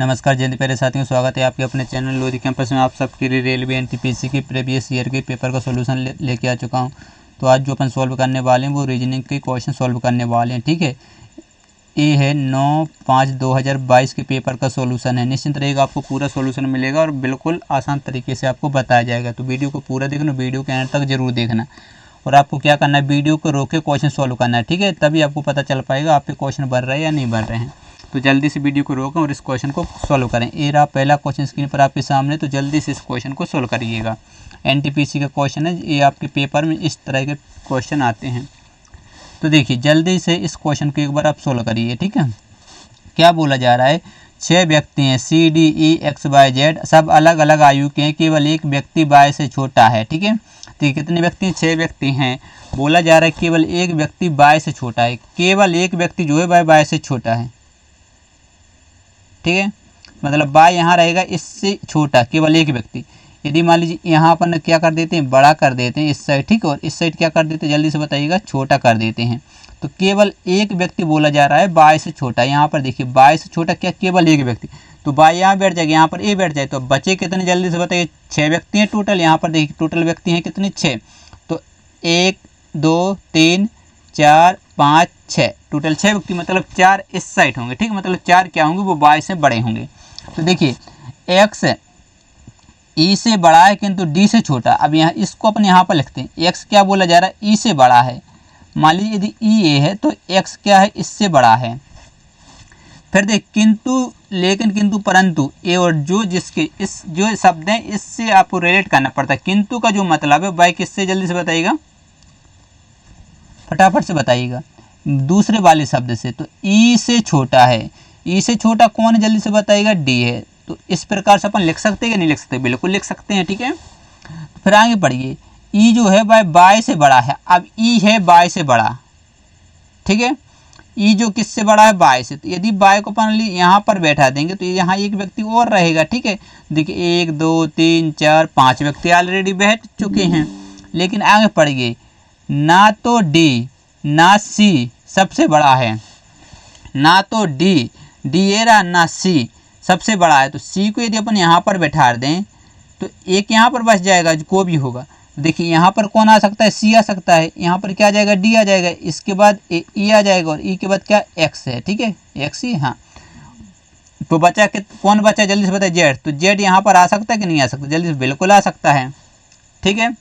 नमस्कार जयंत प्यारे साथियों, स्वागत है आपके अपने चैनल लोधी कैंपस में। आप सबके लिए रेलवे एनटीपीसी के प्रीवियस ईयर के पेपर का सॉल्यूशन लेके आ चुका हूं। तो आज जो अपन सॉल्व करने वाले हैं वो रीजनिंग के क्वेश्चन सॉल्व करने वाले हैं। ठीक है, ये है 9/5/2022 के पेपर का सॉल्यूशन है। निश्चिंत रहेगा, आपको पूरा सॉल्यूशन मिलेगा और बिल्कुल आसान तरीके से आपको बताया जाएगा। तो वीडियो को पूरा देखना, वीडियो के एंड तक जरूर देखना। और आपको क्या करना है, वीडियो को रोक के क्वेश्चन सॉल्व करना है। ठीक है, तभी आपको पता चल पाएगा आपके क्वेश्चन बन रहे हैं या नहीं बन रहे हैं। तो जल्दी से वीडियो को रोकें और इस क्वेश्चन को सॉल्व करें। ये रहा पहला क्वेश्चन स्क्रीन पर आपके सामने, तो जल्दी से इस क्वेश्चन को सॉल्व करिएगा। एनटीपीसी का क्वेश्चन है, ये आपके पेपर में इस तरह के क्वेश्चन आते हैं। तो देखिए जल्दी से इस क्वेश्चन को एक बार आप सॉल्व करिए। ठीक है, क्या बोला जा रहा है, 6 व्यक्ति हैं CDE XYZ, सब अलग अलग आयु के हैं, केवल एक व्यक्ति Y से छोटा है। ठीक है, तो कितने व्यक्ति हैं, 6 व्यक्ति हैं। बोला जा रहा है केवल एक व्यक्ति Y से छोटा है, केवल एक व्यक्ति जो है Y से छोटा है। ठीक है, मतलब Y यहाँ रहेगा इससे छोटा, केवल एक व्यक्ति। यदि मान लीजिए यहाँ पर क्या कर देते हैं, बड़ा कर देते हैं इस साइड, ठीक है, और इस साइड क्या कर देते हैं, जल्दी से बताइएगा, छोटा कर देते हैं। तो केवल एक व्यक्ति बोला जा रहा है Y से छोटा। यहाँ पर देखिए Y से छोटा क्या, केवल एक व्यक्ति। तो Y यहाँ बैठ जाएगा, यहाँ पर A बैठ जाए, तो बचे कितने, जल्दी से बताइए। 6 व्यक्ति हैं टोटल। यहाँ पर देखिए टोटल व्यक्ति हैं कितने, 6। तो 1 2 3 4 5 6, टोटल 6 व्यक्ति, मतलब 4 इस साइड होंगे। ठीक है, मतलब 4 क्या होंगे, वो Y से बड़े होंगे। तो देखिए X E से बड़ा है किंतु D से छोटा। अब यहाँ इसको अपन यहाँ पर लिखते हैं, X क्या बोला जा रहा है, E से बड़ा है। मान लीजिए यदि E A है तो X क्या है, इससे बड़ा है। फिर देख किंतु, लेकिन, किंतु, परंतु, ये और जो, जिसके, इस जो शब्द है इससे आपको रिलेट करना पड़ता है। किंतु का जो मतलब है वह किससे, जल्दी से बताइएगा, फटाफट से बताइएगा, दूसरे वाले शब्द से। तो E से छोटा है, E से छोटा कौन है, जल्दी से बताइएगा, D है। तो इस प्रकार से अपन लिख सकते हैं कि नहीं लिख सकते, बिल्कुल लिख सकते हैं। ठीक है, फिर आगे पढ़िए, E जो है वह Y से बड़ा है। अब E है Y से बड़ा, ठीक है, E जो किससे बड़ा है, Y से। तो यदि Y को अपन यहाँ पर बैठा देंगे तो यहाँ एक व्यक्ति और रहेगा। ठीक है, देखिए 1 2 3 4 5 व्यक्ति ऑलरेडी बैठ चुके हैं। लेकिन आगे पढ़िए, ना तो D ना C सबसे बड़ा है, ना तो D ये रहा, ना C सबसे बड़ा है। तो C को यदि अपन यहाँ पर बैठा दें तो एक यहाँ पर बच जाएगा, जो भी होगा। देखिए यहाँ पर कौन आ सकता है, C आ सकता है। यहाँ पर क्या आ जाएगा, D आ जाएगा। इसके बाद E आ जाएगा, और E के बाद क्या, X है। ठीक है, X ही, हाँ। तो बचा कौन बचा, जल्दी से बताइए, Z। तो Z यहाँ पर आ सकता है कि नहीं आ सकता, जल्दी से, बिल्कुल आ सकता है। ठीक है,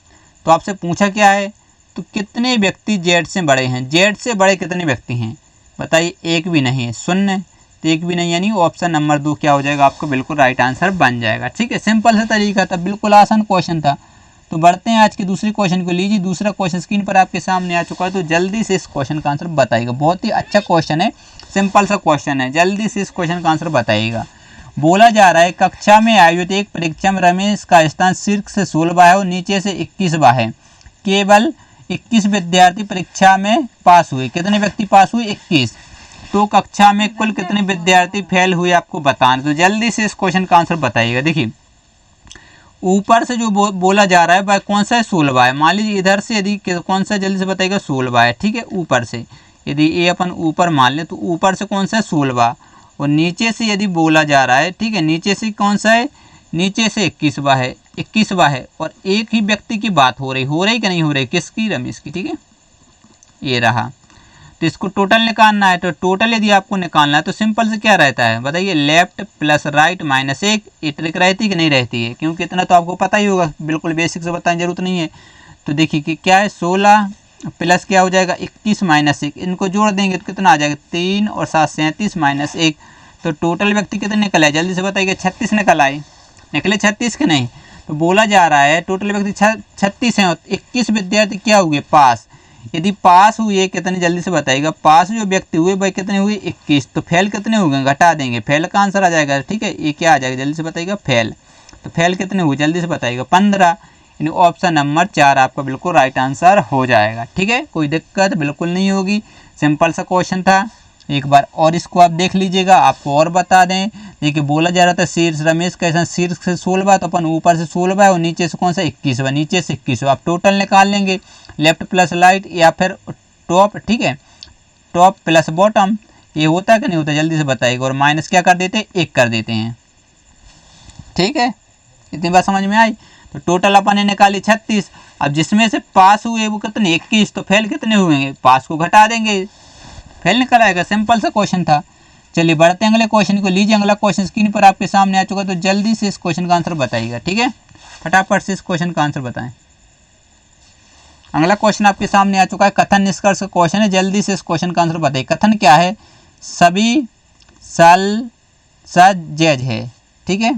तो आपसे पूछा क्या है, तो कितने व्यक्ति Z से बड़े हैं, Z से बड़े कितने व्यक्ति हैं, बताइए। एक भी नहीं है, शून्य। तो एक भी नहीं, यानी ऑप्शन नंबर 2 क्या हो जाएगा आपको, बिल्कुल राइट आंसर बन जाएगा। ठीक है, सिंपल सा तरीका था, बिल्कुल आसान क्वेश्चन था। तो बढ़ते हैं आज के दूसरे क्वेश्चन को। लीजिए दूसरा क्वेश्चन स्क्रीन पर आपके सामने आ चुका है। तो जल्दी से इस क्वेश्चन का आंसर बताइएगा। बहुत ही अच्छा क्वेश्चन है, सिंपल सा क्वेश्चन है, जल्दी से इस क्वेश्चन का आंसर बताइएगा। बोला जा रहा है, कक्षा में आयोजित एक परीक्षा में रमेश का स्थान शीर्ष से 16वां है और नीचे से 21वां है। केवल 21 विद्यार्थी परीक्षा में पास हुए। कितने व्यक्ति पास हुए, 21। तो कक्षा में कुल कितने विद्यार्थी फेल हुए, आपको बताना। तो जल्दी से इस क्वेश्चन का आंसर बताइएगा। देखिए ऊपर से जो बोला जा रहा है वह कौन सा है, 16वां है। मान लीजिए इधर से यदि कौन सा, जल्दी से बताइएगा, 16वां है। ठीक है, ऊपर से यदि ये अपन ऊपर मान लें तो ऊपर से कौन सा है, 16वां। और नीचे से यदि बोला जा रहा है, ठीक है, नीचे से कौन सा है, नीचे से 21वां है, 21वां है। और एक ही व्यक्ति की बात हो रही कि नहीं हो रही, किसकी, रमेश की। ठीक है, ये रहा। तो इसको टोटल निकालना है। तो टोटल यदि आपको निकालना है तो सिंपल से क्या रहता है, बताइए, लेफ्ट प्लस राइट माइनस 1। ये ट्रिक रहती कि नहीं रहती है, क्योंकि इतना तो आपको पता ही होगा, बिल्कुल बेसिक से बताने की जरूरत नहीं है। तो देखिए कि क्या है, 16 प्लस क्या हो जाएगा, 21 माइनस 1। इनको जोड़ देंगे तो कितना आ जाएगा, 3 और 7 37 माइनस 1। तो टोटल व्यक्ति कितने निकल आए, जल्दी से बताइए, 36 निकल आए, निकले 36 के नहीं। तो बोला जा रहा है टोटल व्यक्ति 36 हैं, 21 विद्यार्थी क्या हुए, पास। यदि पास हुए कितने, जल्दी से बताइएगा, पास जो व्यक्ति हुए वह कितने हुए, 21। तो फेल कितने हो गए, घटा देंगे, फेल का आंसर आ जाएगा। ठीक है, ये क्या आ जाएगा, जल्दी से बताइएगा, फेल। तो फेल कितने हुए, जल्दी से बताइएगा, 15। यानी ऑप्शन नंबर 4 आपका बिल्कुल राइट आंसर हो जाएगा। ठीक है, कोई दिक्कत बिल्कुल नहीं होगी, सिंपल सा क्वेश्चन था। एक बार और इसको आप देख लीजिएगा, आपको और बता दें। देखिए बोला जा रहा था शीर्ष, रमेश कैसा, शीर्ष से 16वां, तो अपन ऊपर से 16वां और नीचे से कौन सा, 21वां, नीचे से 21वां। आप टोटल निकाल लेंगे, लेफ्ट प्लस राइट या फिर टॉप। ठीक है, टॉप प्लस बॉटम, ये होता है कि नहीं होता, जल्दी से बताइएगा। और माइनस क्या कर देते हैं, 1 कर देते हैं। ठीक है, इतनी बात समझ में आई। तो टोटल अपन ने निकाली 36। अब जिसमें से पास हुए वो कितने, 21, तो फेल कितने हुएंगे, पास को घटा देंगे, फेल निकल आएगा। सिंपल सा क्वेश्चन था। चलिए बढ़ते हैं अगले क्वेश्चन को। लीजिए अगला क्वेश्चन स्क्रीन पर आपके सामने आ चुका, तो जल्दी से इस क्वेश्चन का आंसर बताइएगा। ठीक है, फटाफट से इस क्वेश्चन का आंसर बताएं। अगला क्वेश्चन आपके सामने आ चुका है, कथन निष्कर्ष का क्वेश्चन है। जल्दी से इस क्वेश्चन का आंसर बताइए। कथन क्या है, सभी साल्सा जैज है। ठीक है,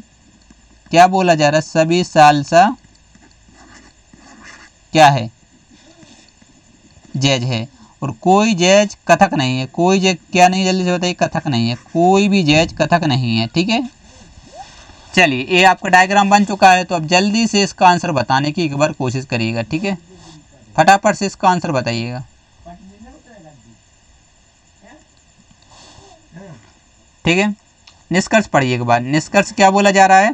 क्या बोला जा रहा है, सभी साल्सा क्या है, जैज है। और कोई जैज कथक नहीं है। कोई जैज क्या नहीं, जल्दी से बताइए, कथक नहीं है। कोई भी जैज कथक नहीं है। ठीक है, चलिए ये आपका डायग्राम बन चुका है। तो अब जल्दी से इसका आंसर बताने की एक बार कोशिश करिएगा। ठीक है, फटाफट से इसका आंसर बताइएगा। ठीक है, निष्कर्ष पढ़िए एक बार। निष्कर्ष क्या बोला जा रहा है,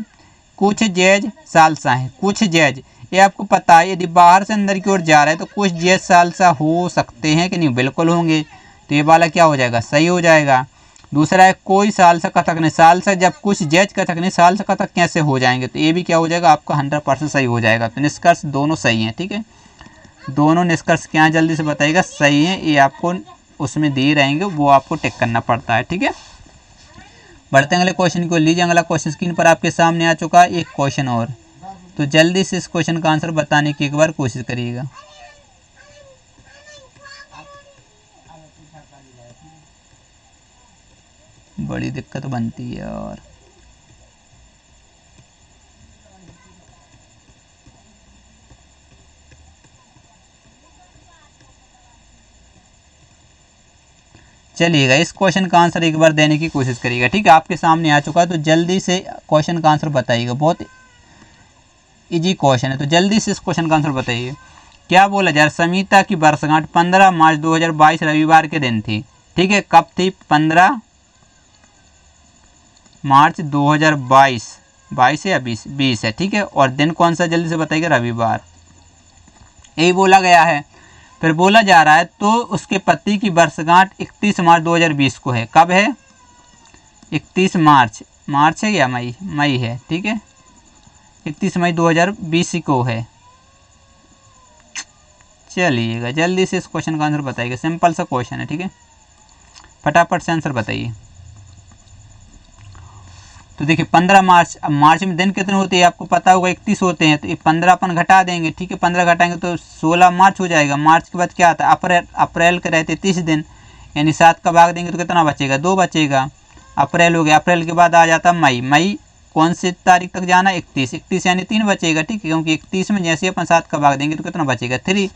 कुछ जैज साल्सा है। कुछ जैज, ये आपको पता है, यदि बाहर से अंदर की ओर जा रहा है तो कुछ जैज साल्सा हो सकते हैं कि नहीं, बिल्कुल होंगे। तो ये वाला क्या हो जाएगा, सही हो जाएगा। दूसरा है कोई साल्सा कथक नहीं। साल्सा जब कुछ जैज कथक नहीं, साल्सा कथक कैसे हो जाएंगे, तो ये भी क्या हो जाएगा आपका 100% सही हो जाएगा। तो निष्कर्ष दोनों सही हैं। ठीक है, दोनों निष्कर्ष क्या है, जल्दी से बताइएगा, सही है। ये आपको उसमें दिए रहेंगे, वो आपको टिक करना पड़ता है। ठीक है, बढ़ते हैं अगले क्वेश्चन को। लीजिए अगला क्वेश्चन स्क्रीन पर आपके सामने आ चुका है, एक क्वेश्चन और। तो जल्दी से इस क्वेश्चन का आंसर बताने की एक बार कोशिश करिएगा। बड़ी दिक्कत बनती है यार। चलिएगा, इस क्वेश्चन का आंसर एक बार देने की कोशिश करिएगा। ठीक है, आपके सामने आ चुका है। तो जल्दी से क्वेश्चन का आंसर बताइएगा। बहुत इजी क्वेश्चन है, तो जल्दी से इस क्वेश्चन का आंसर बताइए। क्या बोला जा रहा, समिता की वर्षगांठ 15 मार्च 2022 रविवार के दिन थी। ठीक है, कब थी, 15 मार्च 2022, 22 है या 20 है। ठीक है, और दिन कौन सा, जल्दी से बताइएगा, रविवार। यही बोला गया है। फिर बोला जा रहा है तो उसके पति की वर्षगांठ 31 मार्च 2020 को है। कब है, 31 मार्च, मार्च है या मई, मई है। ठीक है, 31 मई 2020 को है। चलिएगा, जल्दी से इस क्वेश्चन का आंसर बताइएगा। सिंपल सा क्वेश्चन है। ठीक है, फटाफट से आंसर बताइए। तो देखिए 15 मार्च, अब मार्च में दिन कितने होते हैं आपको पता होगा, 31 होते हैं। तो ये 15 अपन घटा देंगे। ठीक है, 15 घटाएंगे तो 16 मार्च हो जाएगा। मार्च के बाद क्या आता है, अप्रैल। अप्रैल के रहते 30 दिन, यानी 7 का भाग देंगे तो कितना बचेगा, 2 बचेगा। अप्रैल हो गया। अप्रैल के बाद आ जाता मई। मई कौन सी तारीख तक जाना, 31। 31 यानी 3 बचेगा। ठीक है, क्योंकि 31 में जैसे अपन 7 का भाग देंगे तो कितना बचेगा, 3।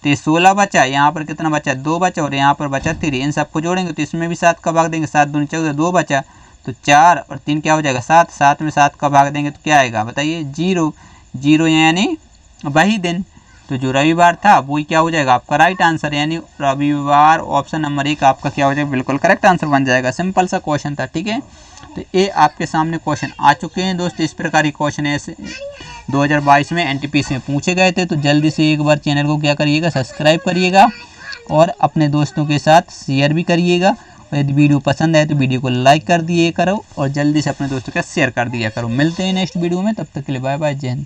तो ये 16 बचा, यहाँ पर कितना बचा, 2 बचा, और यहाँ पर बचा 3। इन सबको जोड़ेंगे तो इसमें भी 7 का भाग देंगे, 7 दूनी 14, 2 बचा, तो 4 और 3 क्या हो जाएगा, 7। 7 में 7 का भाग देंगे तो क्या आएगा, बताइए, 0। 0 यानी वही दिन। तो जो रविवार था वही क्या हो जाएगा आपका राइट आंसर, यानी रविवार ऑप्शन नंबर 1 आपका क्या हो जाएगा, बिल्कुल करेक्ट आंसर बन जाएगा। सिंपल सा क्वेश्चन था। ठीक है, तो ये आपके सामने क्वेश्चन आ चुके हैं दोस्तों। इस प्रकार के क्वेश्चन ऐसे 2022 में एनटीपीसी में पूछे गए थे। तो जल्दी से एक बार चैनल को क्या करिएगा, सब्सक्राइब करिएगा और अपने दोस्तों के साथ शेयर भी करिएगा। और यदि वीडियो पसंद आए तो वीडियो को लाइक कर दिए करो और जल्दी से अपने दोस्तों के साथ शेयर कर दिया करो। मिलते हैं नेक्स्ट वीडियो में, तब तक के लिए बाय बाय, जय हिंद।